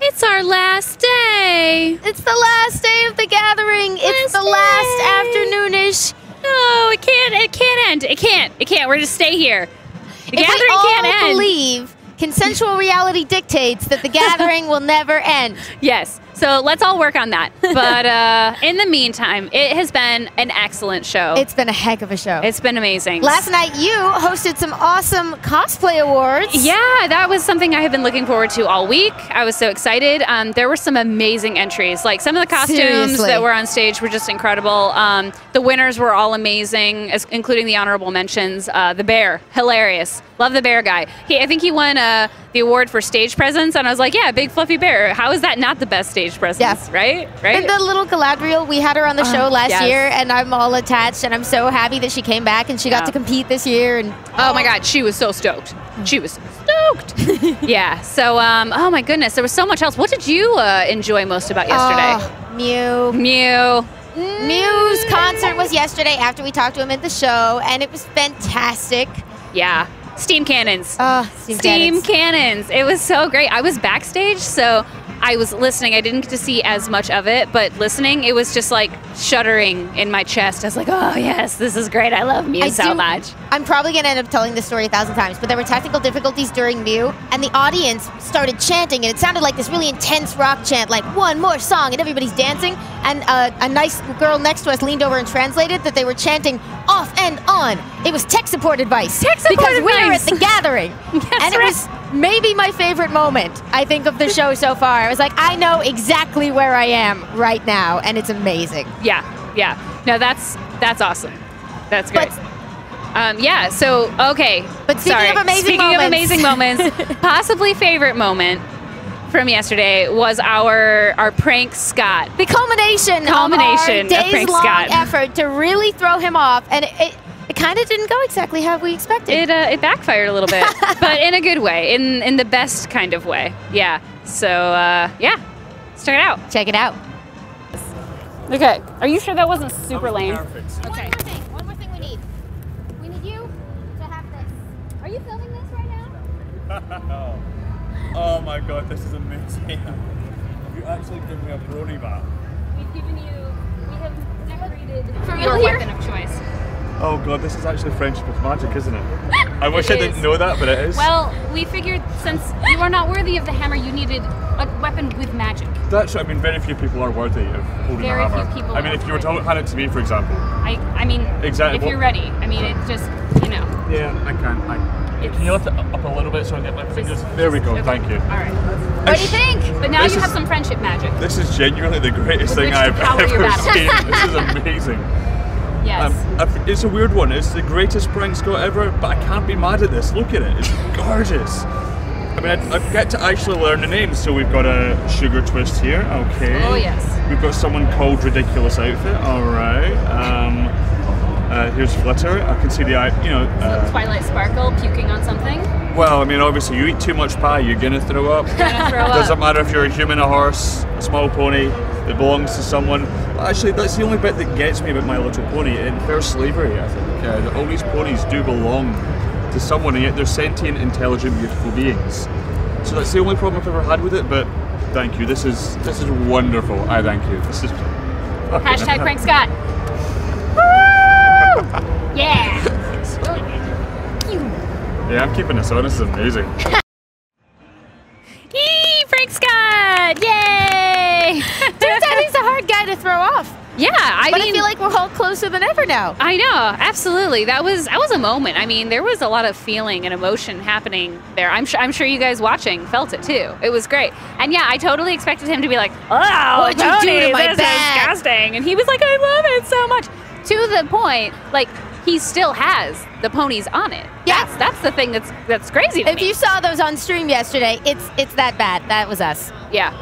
It's our last day. It's the last day of the gathering. It's the last afternoonish. No, it can't end. It can't. We're just stay here. The gathering can't end. We all believe consensual reality dictates that the gathering will never end. Yes. So let's all work on that. But in the meantime, it has been an excellent show. It's been a heck of a show. It's been amazing. Last night you hosted some awesome cosplay awards. Yeah, that was something I have been looking forward to all week. I was so excited. There were some amazing entries. Like some of the costumes that were on stage were just incredible. The winners were all amazing, including the honorable mentions. The bear, hilarious. Love the bear guy. I think he won the award for stage presence, and I was like, yeah, big fluffy bear. How is that not the best stage presence? Yes. Right? And the little Galadriel, we had her on the show last year, and I'm all attached, and I'm so happy that she came back and she got to compete this year. And oh my God, she was so stoked. She was stoked. Yeah. So, oh my goodness, there was so much else. What did you enjoy most about yesterday? Mew. Mew's concert was yesterday after we talked to him at the show, and it was fantastic. Yeah. Steam cannons. Steam cannons. It was so great. I was backstage, so I was listening. I didn't get to see as much of it, but listening, it was just like shuddering in my chest. I was like, oh yes, this is great. I love Mew so much. I'm probably going to end up telling this story 1,000 times, but there were technical difficulties during Mew, and the audience started chanting, and it sounded like this really intense rock chant, like one more song, and everybody's dancing, and a nice girl next to us leaned over and translated that they were chanting off and on. It was tech support advice. Because we were at the gathering. And it was maybe my favorite moment, I think, of the show so far. I was like, I know exactly where I am right now, and it's amazing. Yeah. No, that's awesome. That's great. Yeah, so, okay. But speaking of amazing moments, possibly favorite moment from yesterday was our prank Scott. The culmination of our days-long effort to really throw him off, and it kind of didn't go exactly how we expected. It backfired a little bit, but in a good way, in the best kind of way. Yeah. So yeah, let's check it out. Check it out. Okay. Are you sure that wasn't super lame? Perfect. Okay. One more thing we need. We need you to have this. Are you filming this right now? Oh my God, this is amazing. You actually give me a brony back. We've given you. We have decorated for your weapon of choice. Oh God, this is actually friendship with magic, isn't it? I wish I didn't know that, but it is. Well, we figured since you are not worthy of the hammer, you needed a weapon with magic. That's right. I mean, very few people are worthy of holding a hammer. Very few people. I mean, if you were to hand it to me, for example. I mean, exactly. If you're ready. I mean, it just, you know. Yeah, I can. Can you lift it up a little bit so I get my fingers? There we go. Okay. Thank you. All right. What do you think? But now you have some friendship magic. This is genuinely the greatest thing I've ever seen. This is amazing. Yes. It's a weird one. It's the greatest prank Scott ever, but I can't be mad at this. Look at it. It's gorgeous. I mean, I get to actually learn the names. So we've got a Sugar Twist here. Okay. Oh, yes. We've got someone called Ridiculous Outfit. All right. Here's Flitter. I can see the eye. You know. Twilight Sparkle puking on something. Well, I mean, obviously, you eat too much pie, you're gonna throw up. Doesn't matter if you're a human, a horse, a small pony. It belongs to someone. Actually, that's the only bit that gets me about My Little Pony. In fair slavery, I think that all these ponies do belong to someone, and yet they're sentient, intelligent, beautiful beings. So that's the only problem I've ever had with it. But thank you. This is wonderful. I thank you. This is Hashtag prank Scott. Woo! Yeah. Yeah, I'm keeping this on. This is amazing. Yee, Frank Scott! Yay! Turns out he's a hard guy to throw off. Yeah, I mean, I feel like we're all closer than ever now. I know, absolutely. That was a moment. I mean, there was a lot of feeling and emotion happening there. I'm sure you guys watching felt it too. It was great. And yeah, I totally expected him to be like, "Oh, what'd you do to my this is back?" disgusting," and he was like, "I love it so much." To the point, like. he still has the ponies on it. Yeah. That's the thing that's crazy to me. If you saw those on stream yesterday, it's that bad. That was us. Yeah.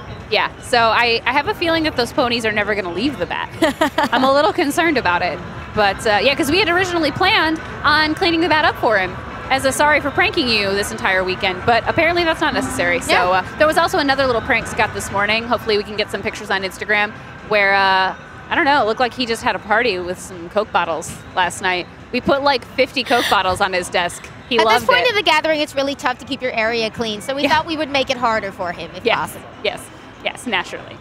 So I have a feeling that those ponies are never going to leave the bat. I'm a little concerned about it. But yeah, because we had originally planned on cleaning the bat up for him as a sorry for pranking you this entire weekend, but apparently that's not necessary. So there was also another little prank Scott this morning. Hopefully we can get some pictures on Instagram where, I don't know, it looked like he just had a party with some Coke bottles last night. We put like 50 Coke bottles on his desk. He loved it. At this point of the gathering, it's really tough to keep your area clean, so we thought we would make it harder for him if possible. Yes, naturally.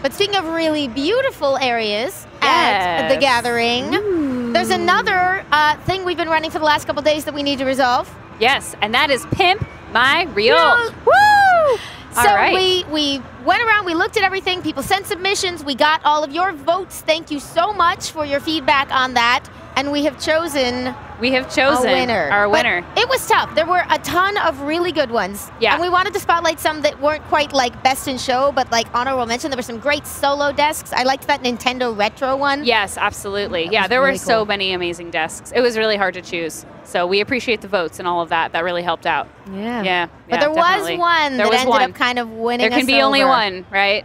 But speaking of really beautiful areas at the gathering, there's another thing we've been running for the last couple days that we need to resolve. Yes, and that is Pimp My Reel. Woo! So right. we went around, we looked at everything, people sent submissions, we got all of your votes. Thank you so much for your feedback on that. And we have chosen a winner. Our winner. But it was tough. There were a ton of really good ones. Yeah. And we wanted to spotlight some that weren't quite like best in show, but like honorable mention. There were some great solo desks. I liked that Nintendo Retro one. Yes, absolutely. Yeah, there were so many amazing desks. It was really hard to choose. So we appreciate the votes and all of that. That really helped out. Yeah. But there was one that ended up kind of winning us over. There can be only one, right?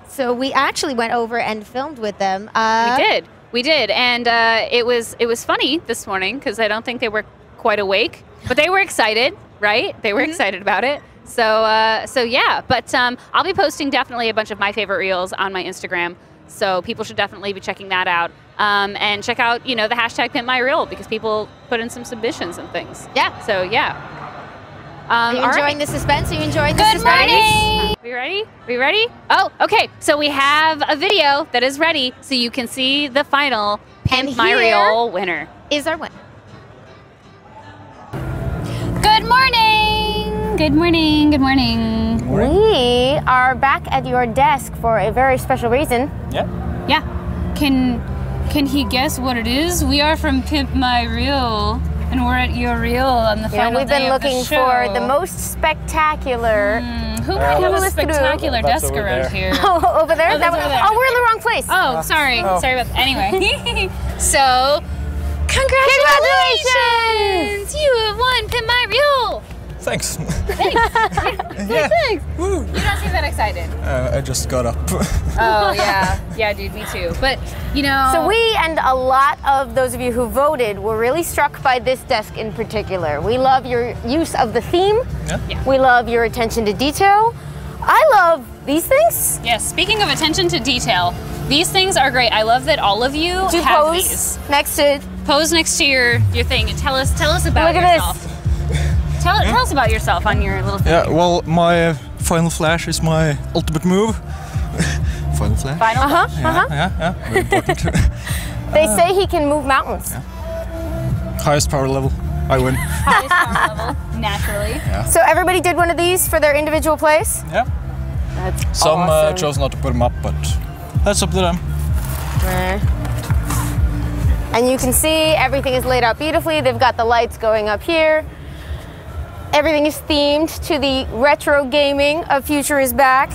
So we actually went over and filmed with them. We did, and it was funny this morning because I don't think they were quite awake, but they were excited, right? They were excited about it. So yeah, but I'll be posting definitely a bunch of my favorite reels on my Instagram, so people should definitely be checking that out. And check out, the hashtag #PimpMyReel because people put in some submissions and things. Yeah. So yeah. Are you enjoying the suspense? Are you enjoying the suspense? Good morning! We ready? Oh, okay. So we have a video that is ready so you can see the final Pimp My Reel winner. Is our winner. Good morning! Good morning. Good morning. We are back at your desk for a very special reason. Yeah. Can he guess what it is? We are from Pimp My Reel. And we're at your reel on the final day of the show. We've been looking for the most spectacular. Who might have a spectacular desk around here? Oh, over there? Over there. Oh, we're in the wrong place. Oh, sorry. Sorry about that. Anyway. So, congratulations! You have won Pimp My Reel! Thanks. Thanks. Woo. You don't seem that excited. I just got up. Oh, yeah. Yeah, dude, me too. But, So we and a lot of those of you who voted were really struck by this desk in particular. We love your use of the theme. Yeah. We love your attention to detail. I love these things. yes, speaking of attention to detail, these things are great. I love that all of you have pose these. next to. Pose next to your thing and tell us about yourself. This. Tell us about yourself on your little thing. Yeah, well, my final flash is my ultimate move. Final flash? Yeah, very important. They say he can move mountains. Highest power level, I win. Highest power level, naturally. Yeah. So everybody did one of these for their individual place? Yeah. That's Some awesome. chose not to put them up, but that's up to them. And you can see everything is laid out beautifully. They've got the lights going up here. Everything is themed to the retro gaming of Future is Back.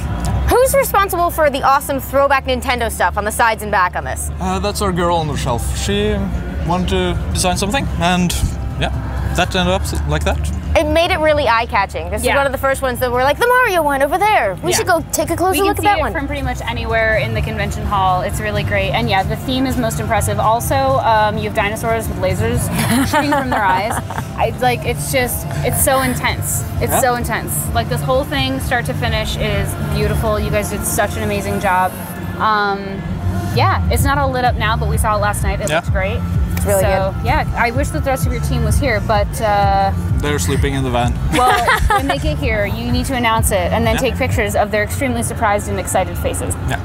Who's responsible for the awesome throwback Nintendo stuff on the sides and back on this? That's our girl on the shelf. She wanted to design something, and yeah, that ended up like that. It made it really eye-catching. This is one of the first ones that were like, the Mario one over there. We should go take a closer look at that one. We can see it from pretty much anywhere in the convention hall. It's really great. And yeah, the theme is most impressive. Also, you have dinosaurs with lasers shooting from their eyes. It's so intense. It's so intense. Like this whole thing, start to finish, is beautiful. You guys did such an amazing job. Yeah, it's not all lit up now, but we saw it last night. It looks great. It's really good. Yeah, I wish that the rest of your team was here, but... They're sleeping in the van. Well, when they get here, you need to announce it and then take pictures of their extremely surprised and excited faces. Yeah,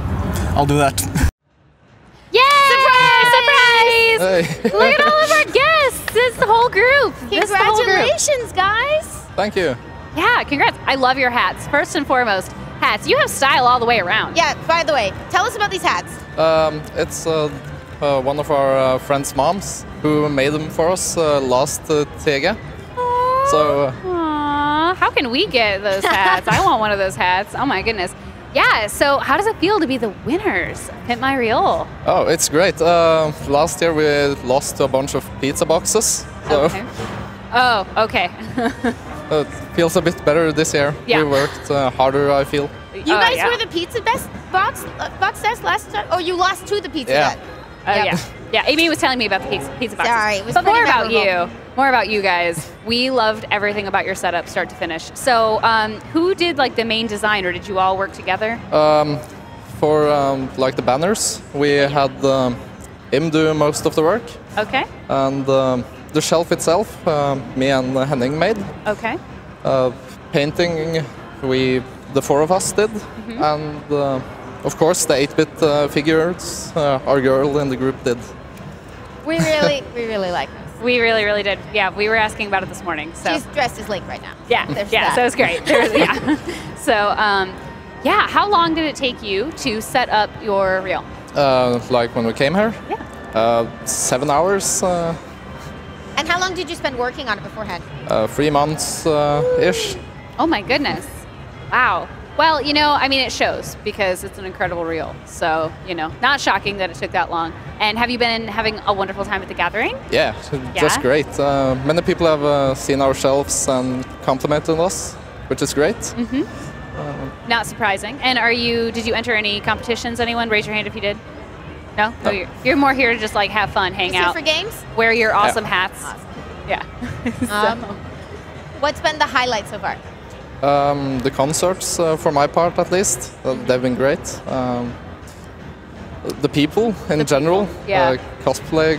I'll do that. Yay! Surprise! Hey. Look at all of our guests! It's the whole group. Congratulations, guys! Thank you. Yeah, congrats. I love your hats. First and foremost, hats. You have style all the way around. Yeah, by the way, tell us about these hats. It's one of our friends' moms who made them for us last TG. So. Aww, how can we get those hats? I want one of those hats. Oh my goodness. Yeah, so how does it feel to be the winners of Pimp My Reel? Oh, it's great. Last year we lost to a bunch of pizza boxes. So Okay. Oh, okay. it feels a bit better this year. Yeah. We worked harder, I feel. You guys were the pizza box test last time? Oh, you lost to the pizza Yeah. Hut. Oh, Yep. yeah. Yeah, Amy was telling me about the pizza boxes. Sorry, it was but pretty more about memorable. you. More about you guys. We loved everything about your setup, start to finish. So, who did like the main design, or did you all work together? For like the banners, we had him do most of the work, Okay. and the shelf itself, me and Henning made. Okay. Painting, the four of us did, and of course the 8-bit figures, our girl in the group did. We really like this. We really, really did. Yeah, we were asking about it this morning. So She's dressed as Link right now. yeah, There's yeah. that. So it's great. Yeah. So yeah, how long did it take you to set up your reel? Like when we came here, Yeah. 7 hours, And how long did you spend working on it beforehand? 3 months ish. Oh my goodness. Wow. Well, you know, I mean, it shows because it's an incredible reel. So, you know, not shocking that it took that long. And have you been having a wonderful time at the gathering? Yeah, just Yeah? great. Many people have seen our shelves and complimented us, which is great. Not surprising. And did you enter any competitions? Anyone? Raise your hand if you did. No? No. You're more here to just like have fun, hang Is it out, for games? wear your awesome hats. Yeah. What's been the highlight so far? The concerts, for my part at least, they've been great. The people in general, yeah. cosplay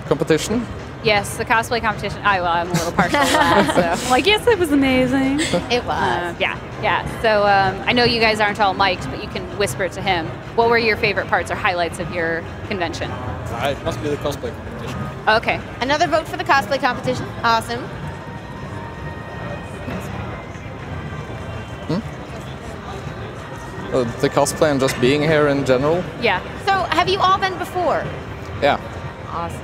competition. Yes, the cosplay competition. I'm a little partial to that. So I'm like, yes, it was amazing. It was. Yeah. So I know you guys aren't all mic'd, but you can whisper it to him. What were your favorite parts or highlights of your convention? It must be the cosplay competition. Okay. Another vote for the cosplay competition. Awesome. The cosplay and just being here in general. Yeah. So, have you all been before? Yeah. Awesome.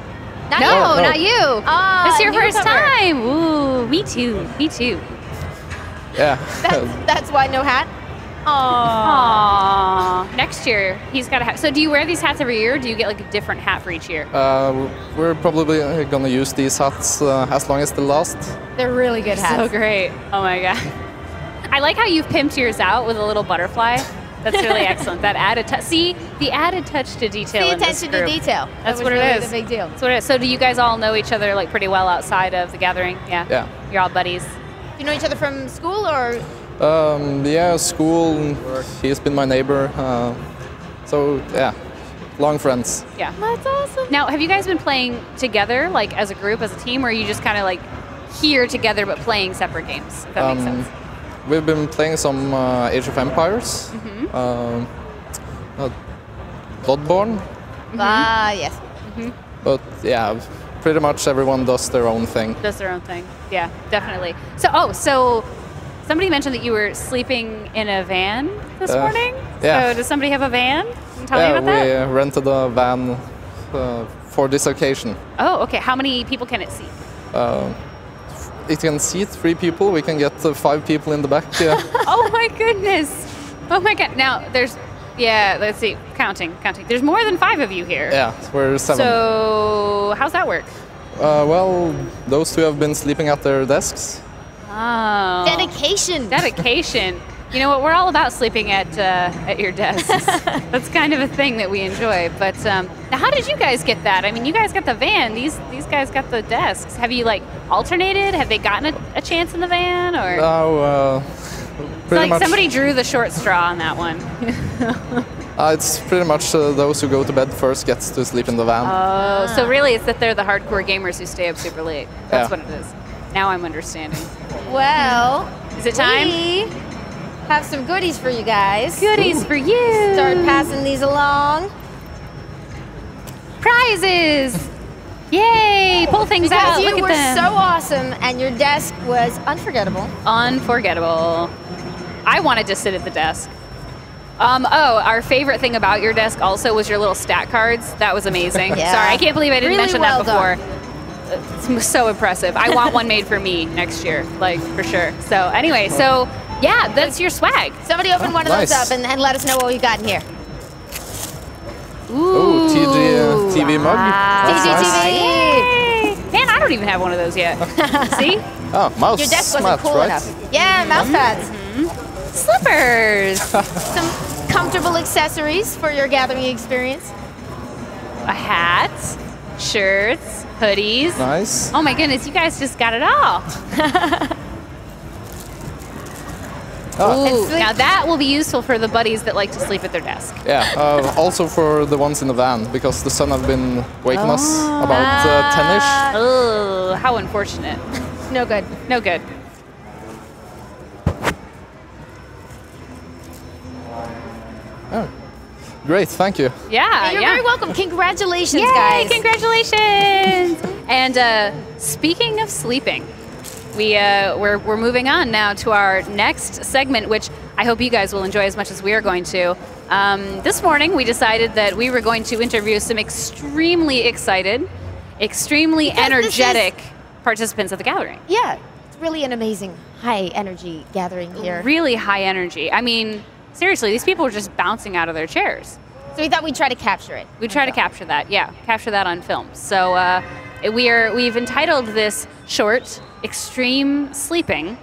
No, no. not you. Ah, This is your newcomer. first time. Ooh, me too. Me too. Yeah. That's why no hat? Aww. Next year, he's got a hat. So do you wear these hats every year, or do you get like a different hat for each year? We're probably gonna use these hats as long as they last. They're really good hats. So great. Oh my God. I like how you've pimped yours out with a little butterfly. That's really excellent. That added touch. See, the added touch to detail. The in this attention to group. detail. That's That was what really it is. the big deal. That's what it is. So do you guys all know each other like pretty well outside of the gathering? Yeah. Yeah. You're all buddies. Do you know each other from school or? Yeah, school. He's been my neighbor. So yeah, long friends. Yeah. That's awesome. Now, have you guys been playing together, like as a group, as a team, or are you just kind of like here together but playing separate games? If that makes sense. We've been playing some Age of Empires, Bloodborne, Ah, yes. but yeah, pretty much everyone does their own thing. Does their own thing. Yeah, definitely. So somebody mentioned that you were sleeping in a van this morning. yeah. So does somebody have a van? Can you tell me Yeah, about that? we rented a van for this occasion. Oh, okay. How many people can it seat? It can seat 3 people. We can get 5 people in the back. Yeah. Oh my goodness. Oh my God. Now let's see. Counting. There's more than 5 of you here. Yeah, we're 7. So how's that work? Well, those 2 have been sleeping at their desks. Oh. Dedication. You know what? We're all about sleeping at your desks. That's kind of a thing that we enjoy. But now, how did you guys get that? I mean, you guys got the van. These guys got the desks. Have you like alternated? Have they gotten a chance in the van, or? No, pretty Like much. somebody drew the short straw on that one. It's pretty much those who go to bed first gets to sleep in the van. Oh, so really it's that they're the hardcore gamers who stay up super late. That's Yeah. what it is. Now I'm understanding. Well, Is it time? we have some goodies for you guys. Goodies for you. Start passing these along. Prizes. Yay! Pull things Because out. you Look were at them. so awesome and your desk was unforgettable. Unforgettable. I wanted to sit at the desk. Our favorite thing about your desk also was your little stat cards. That was amazing. Yeah. Sorry, I can't believe I didn't Really mention well that before. It's so impressive. I want one made for me next year, like for sure. So anyway, so Yeah, that's your swag. Somebody open one of those nice. up and let us know what we got in here. Ooh, TG mug. That's nice. TG15! Man, I don't even have one of those yet. See? Oh, mouse Your desk wasn't mat, cool right? enough. Yeah, mouse pads. Slippers. Some comfortable accessories for your gathering experience. A hat, shirts, hoodies. Nice. Oh my goodness, you guys just got it all. Ooh, now that will be useful for the buddies that like to sleep at their desk. Yeah, also for the ones in the van, because the sun have been waking us about 10ish. Oh, how unfortunate. No good. No good. Oh, great, thank you. Yeah, You're yeah. very welcome. Congratulations, Yay, guys. congratulations! And speaking of sleeping, we're moving on now to our next segment, which I hope you guys will enjoy as much as we are going to. This morning, we decided that we were going to interview some extremely excited, extremely energetic participants of the gathering. Yeah, it's really an amazing high energy gathering here. Really high energy. I mean, seriously, these people were just bouncing out of their chairs. So we thought we'd try to capture it. We try to capture that, yeah, capture that on film. So we've entitled this short "Extreme Sleeping,"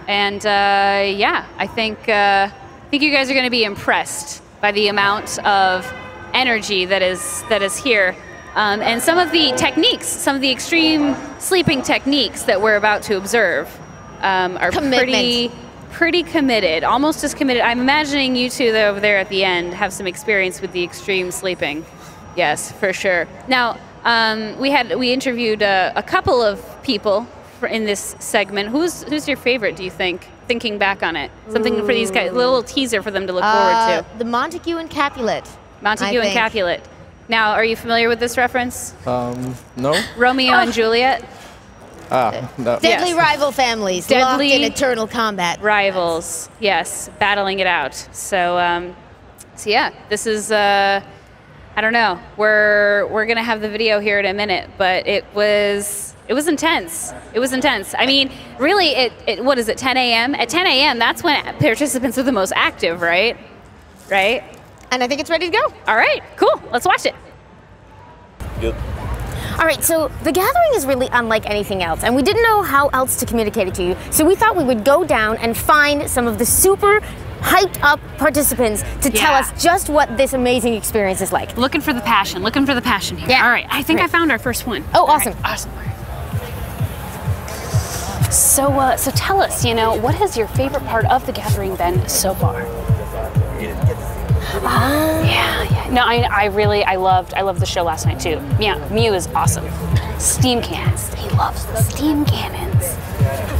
and yeah, I think you guys are going to be impressed by the amount of energy that is here, and some of the techniques, some of the extreme sleeping techniques that we're about to observe are pretty committed, almost as committed. I'm imagining you two over there at the end have some experience with the extreme sleeping. Yes, for sure. Now, we interviewed a couple of people in this segment. Who's your favorite, do you think? Thinking back on it, something for these guys, a little teaser for them to look forward to. The Montague and Capulet. Montague and Capulet. Now, are you familiar with this reference? No? Romeo and Juliet. No. Deadly rival families locked in eternal combat. Rivals, yes, battling it out. So, so yeah, this is. I don't know. We're gonna have the video here in a minute, but it was intense. It was intense. I mean, really, what is it? 10 a.m. At 10 a.m. that's when participants are the most active, right? Right. And I think it's ready to go. All right, cool. Let's watch it. Good. All right, so the gathering is really unlike anything else, and we didn't know how else to communicate it to you, so we thought we would go down and find some of the super hyped up participants to tell us just what this amazing experience is like. Looking for the passion here. Yeah. All right, I think I found our first one. Oh, awesome. Right, awesome. So tell us, what has your favorite part of the gathering been so far? Yeah. No, I loved the show last night too. Yeah, Mew is awesome. Steam cannons. He loves the steam cannons.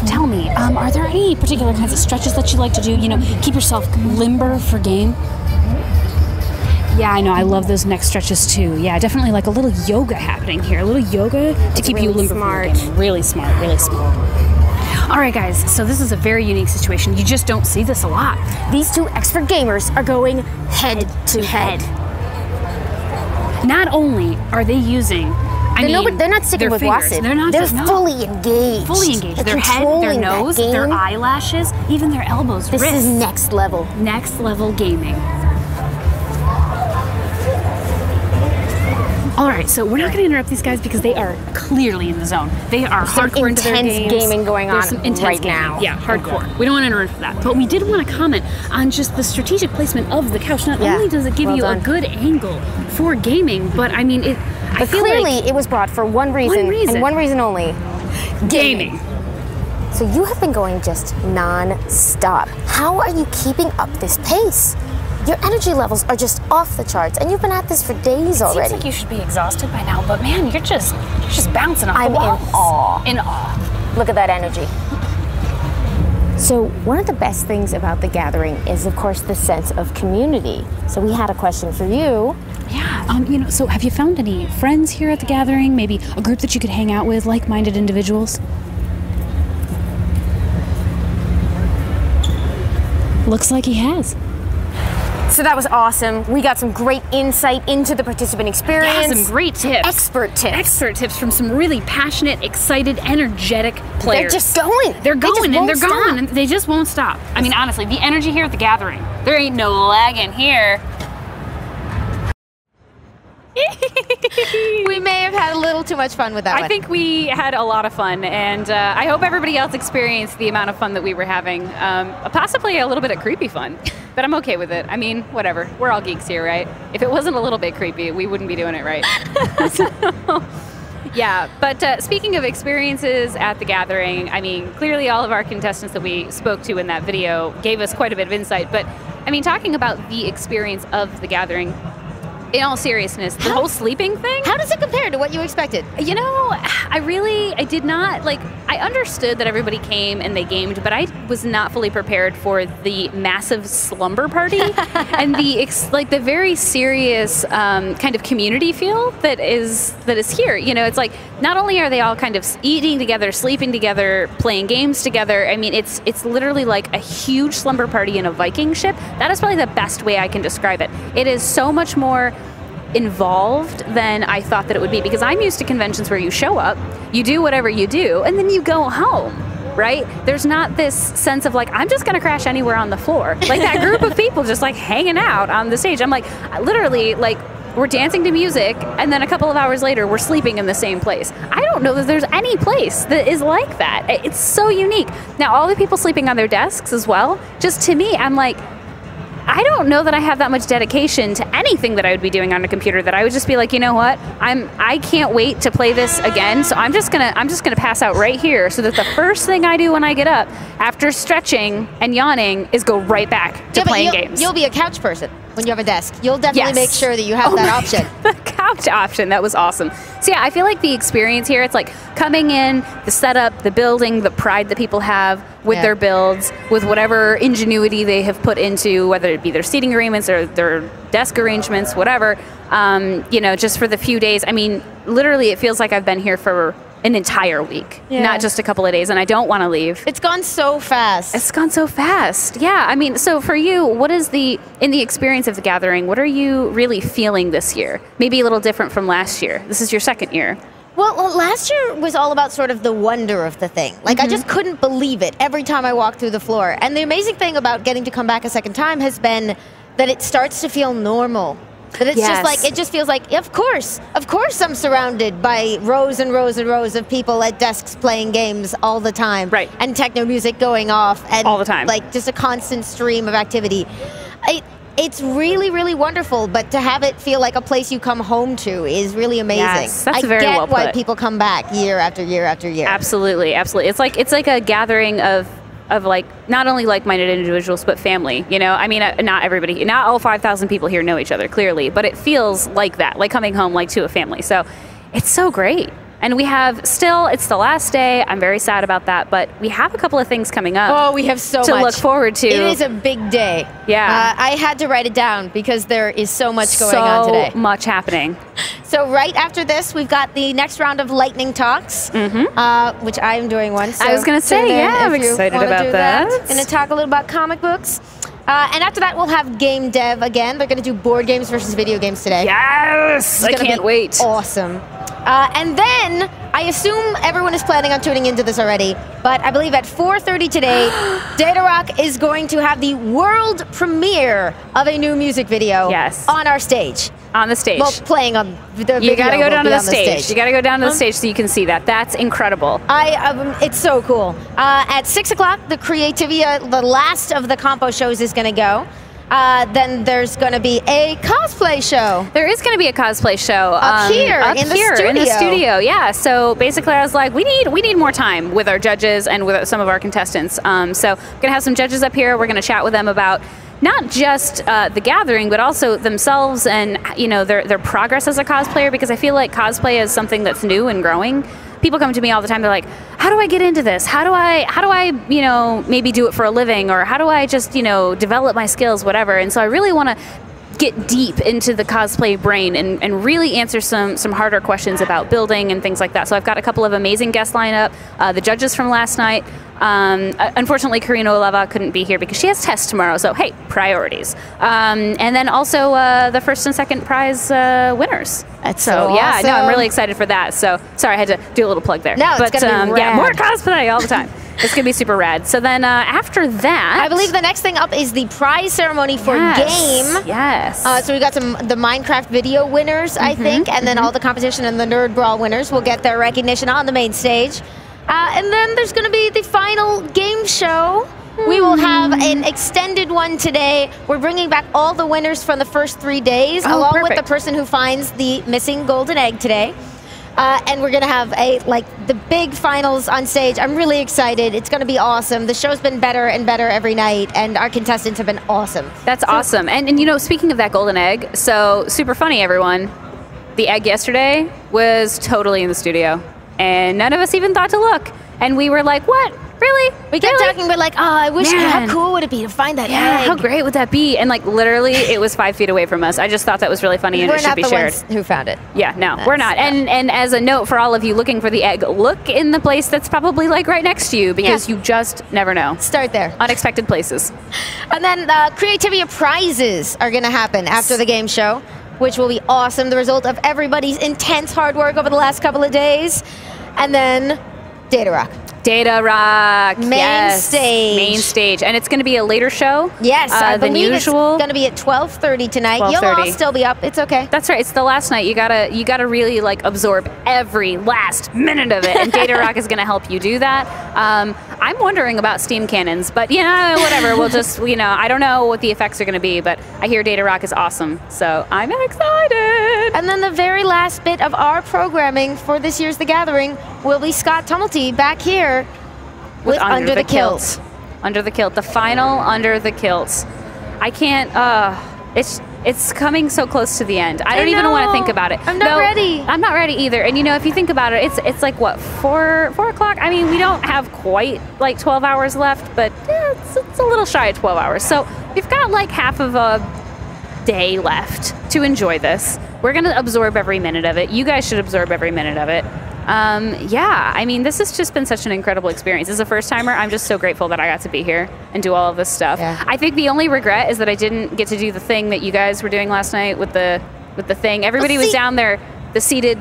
Tell me, are there any particular kinds of stretches that you like to do? Keep yourself limber for game. Yeah, I know. I love those neck stretches too. Yeah, definitely like a little yoga happening here. A little yoga to keep you limber for game. Really smart. Really smart. All right, guys, so this is a very unique situation. You just don't see this a lot. These two expert gamers are going head to head. Not only are they using, they're not sticking with Wassid. They're fully engaged. Fully engaged. Their head, their nose, their eyelashes, even their elbows, wrists. This is next level. Next level gaming. All right, so we're not going to interrupt these guys because they are clearly in the zone. They are hardcore into their games. Intense gaming going on right now. Yeah, hardcore. We don't want to interrupt that. But we did want to comment on just the strategic placement of the couch. Not only does it give you a good angle for gaming, but I mean, But clearly it was brought for one reason. And one reason only. Gaming. So you have been going just non-stop. How are you keeping up this pace? Your energy levels are just off the charts, and you've been at this for days already. Seems like you should be exhausted by now, but man, you're just bouncing off the wall. In awe. Look at that energy. So one of the best things about the gathering is, of course, the sense of community. So we had a question for you. Yeah, so have you found any friends here at the gathering? Maybe a group that you could hang out with, like-minded individuals? Looks like he has. So that was awesome. We got some great insight into the participant experience. Yeah, some great tips. Expert tips. Expert tips from some really passionate, excited, energetic players. They're just going. They're going and they're stop. going and they just won't stop. I mean, honestly, the energy here at the gathering, there ain't no lagging here. We may have had a little too much fun with that one. I think we had a lot of fun, and I hope everybody else experienced the amount of fun that we were having. Possibly a little bit of creepy fun, but I'm okay with it. I mean, whatever. We're all geeks here, right? If it wasn't a little bit creepy, we wouldn't be doing it right. So, yeah, but speaking of experiences at the gathering, I mean, clearly all of our contestants that we spoke to in that video gave us quite a bit of insight, but I mean, talking about the experience of the gathering, in all seriousness, the whole sleeping thing. How does it compare to what you expected? You know, I did not, like, I understood that everybody came and they gamed, but I was not fully prepared for the massive slumber party and the very serious kind of community feel that is here. You know, it's like, not only are they all kind of eating together, sleeping together, playing games together, I mean, it's literally like a huge slumber party in a Viking ship. That is probably the best way I can describe it. It is so much more involved than I thought that it would be, because I'm used to conventions where you show up, you do whatever you do, and then you go home, right? There's not this sense of like, I'm just gonna crash anywhere on the floor. Like that group of people just like hanging out on the stage. I'm like, literally, like, we're dancing to music, and then a couple of hours later, we're sleeping in the same place. I don't know that there's any place that is like that. It's so unique. Now, all the people sleeping on their desks as well, just to me, I'm like, I don't know that I have that much dedication to anything that I would be doing on a computer that I would just be like, you know what? I can't wait to play this again, so I'm just gonna pass out right here, so that the first thing I do when I get up after stretching and yawning is go right back to playing games. You'll be a couch person when you have a desk. You'll definitely make sure that you have that option. The couch option, that was awesome. So yeah, I feel like the experience here, it's like coming in, the setup, the building, the pride that people have with their builds, with whatever ingenuity they have put into, whether it be their seating arrangements or their desk arrangements, whatever, you know, just for the few days. I mean, literally it feels like I've been here for an entire week, not just a couple of days, and I don't want to leave. It's gone so fast. It's gone so fast. Yeah, I mean, so for you, what is in the experience of the gathering, what are you really feeling this year? Maybe a little different from last year. This is your second year. Well, last year was all about sort of the wonder of the thing. Like, I just couldn't believe it every time I walked through the floor. And the amazing thing about getting to come back a second time has been that it starts to feel normal. That it's just like, it just feels like, of course I'm surrounded by rows and rows and rows of people at desks playing games all the time. Right. And techno music going off. And all the time. Like, just a constant stream of activity. It's really, really wonderful, but to have it feel like a place you come home to is really amazing. Yes, that's very well put. I get why people come back year after year after year. Absolutely, absolutely. It's like a gathering of like not only like-minded individuals but family. You know, I mean, not everybody, not all 5,000 people here know each other clearly, but it feels like that, like coming home like to a family. So it's so great. And we have it's the last day. I'm very sad about that, but we have a couple of things coming up. Oh, we have so much to look forward to. It is a big day. Yeah. I had to write it down because there is so much going on today. So much happening. So right after this, we've got the next round of lightning talks, which I'm doing one. So I was going to say, I'm excited about that. Going to talk a little about comic books. And after that, we'll have game dev again. They're going to do board games versus video games today. Yes! I can't wait. Awesome. And then, I assume everyone is planning on tuning into this already, but I believe at 4:30 today, Data Rock is going to have the world premiere of a new music video on our stage. On the stage. Well, playing on the video. You got to go down to the stage. You got to go down to the stage so you can see that. That's incredible. It's so cool. At 6 o'clock, the Creativia, the last of the compo shows, is going to go. Then there's going to be a cosplay show. There is going to be a cosplay show up here in the studio. Yeah. So basically, I was like, we need more time with our judges and with some of our contestants. So I'm going to have some judges up here. We're going to chat with them about not just the gathering, but also themselves and their progress as a cosplayer. Because I feel like cosplay is something that's new and growing. People come to me all the time. They're like, how do I get into this? How do I maybe do it for a living? Or how do I just, develop my skills, whatever? And so I really want to get deep into the cosplay brain and really answer some harder questions about building and things like that. So I've got a couple of amazing guests lined up. The judges from last night. Unfortunately, Karina Olava couldn't be here because she has tests tomorrow. So hey, priorities. And then also the first and second prize winners. That's so yeah, awesome. no, I'm really excited for that. So sorry, I had to do a little plug there. No, it's gonna be rad. Yeah, more cosplay all the time. It's gonna be super rad. So then after that, I believe the next thing up is the prize ceremony for game. Yes. So we got the Minecraft video winners, I think, and then all the competition and the Nerd Brawl winners will get their recognition on the main stage. And then there's going to be the final game show. We will have an extended one today. We're bringing back all the winners from the first 3 days, along with the person who finds the missing golden egg today. And we're going to have the big finals on stage. I'm really excited. It's going to be awesome. The show's been better and better every night, and our contestants have been awesome. That's awesome. And you know, speaking of that golden egg, so super funny, everyone. The egg yesterday was totally in the studio. And none of us even thought to look. And we were like, what? Really? We kept talking, but like, oh, I wish, how cool would it be to find that egg? How great would that be? And like, literally, it was 5 feet away from us. I just thought that was really funny and it should be shared. We're not the ones who found it. Yeah, no, we're not. And as a note for all of you looking for the egg, look in the place that's probably like right next to you because you just never know. Start there. Unexpected places. And then Creativity prizes are going to happen after the game show, which will be awesome. The result of everybody's intense hard work over the last couple of days. And then Data Rock. Data Rock. Main stage. Main stage. And it's going to be a later show. Yes, I than believe usual. It's going to be at 12:30 tonight. 12:30. You'll all still be up. It's okay. That's right. It's the last night. You gotta really like absorb every last minute of it. And Data Rock is going to help you do that. I'm wondering about steam cannons, but whatever. We'll just I don't know what the effects are going to be, but I hear Data Rock is awesome, so I'm excited. And then the very last bit of our programming for this year's The Gathering will be Scott Tumulty back here with Under the Kilt. Under the Kilt, the final Under the Kilt. I can't. It's coming so close to the end. I don't even want to think about it. I'm not ready. I'm not ready either. And if you think about it, it's like what, 4 o'clock? I mean, we don't have quite like 12 hours left, but it's a little shy of 12 hours. So we've got like half of a day left to enjoy this. We're gonna absorb every minute of it. You guys should absorb every minute of it. I mean, this has just been such an incredible experience. As a first timer, I'm just so grateful that I got to be here and do all of this stuff. Yeah. I think the only regret is that I didn't get to do the thing that you guys were doing last night with the thing. Everybody was down there, the seated.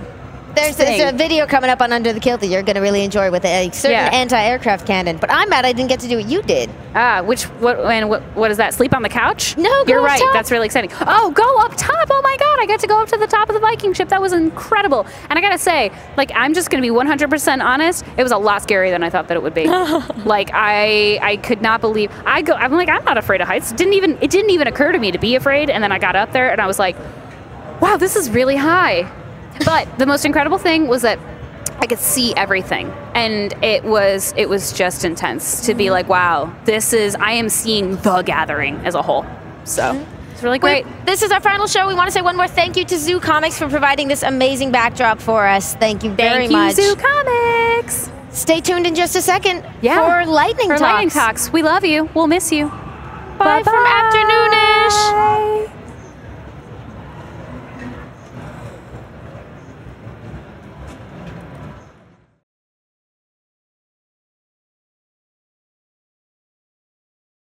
There's a video coming up on Under the Kilt that you're going to really enjoy with a certain anti-aircraft cannon. But I'm mad I didn't get to do what you did. What is that? Sleep on the couch? No, go You're up right. top. That's really exciting. Oh, go up top. Oh my God. I got to go up to the top of the Viking ship. That was incredible. And I got to say, like, I'm just going to be 100% honest. It was a lot scarier than I thought that it would be. Like, I could not believe. I'm like, I'm not afraid of heights. It didn't even occur to me to be afraid. And then I got up there and I was like, wow, this is really high. But the most incredible thing was that I could see everything, and it was just intense to be like, wow, I am seeing The Gathering as a whole. So it's really great. This is our final show. We want to say one more thank you to Zoo Comics for providing this amazing backdrop for us. Thank you very much. Thank you, Zoo Comics. Stay tuned in just a second for Lightning Talks. Lightning Talks. We love you. We'll miss you. Bye from Afternoonish.